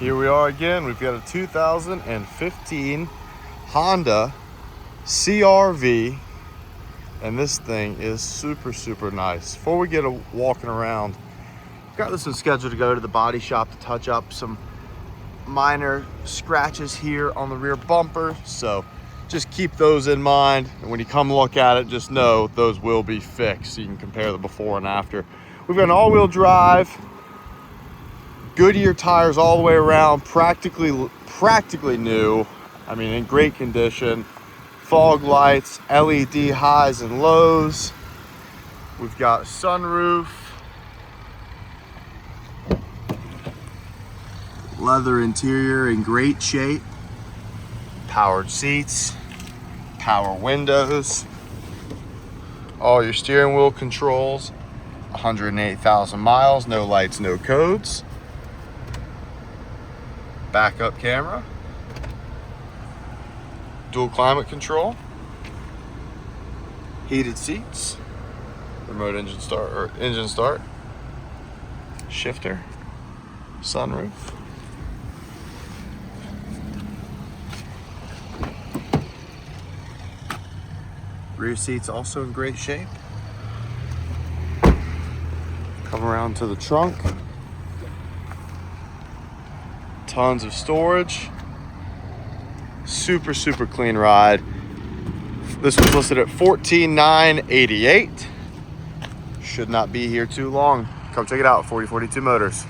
Here we are again. We've got a 2015 Honda CR-V, and this thing is super nice. Before we get walking around, I've got this one scheduled to go to the body shop to touch up some minor scratches here on the rear bumper, so just keep those in mind, and when you come look at it, just know those will be fixed so you can compare the before and after. We've got an all-wheel drive, Goodyear tires all the way around, practically new. I mean, in great condition. Fog lights, LED highs and lows. We've got a sunroof, leather interior in great shape, powered seats, power windows, all your steering wheel controls, 108,000 miles, no lights, no codes. Backup camera, dual climate control, heated seats, remote engine start, shifter, sunroof. Rear seats also in great shape. Come around to the trunk. Tons of storage. Super clean ride. This was listed at $14,988. Should not be here too long. Come check it out, 4042 Motors.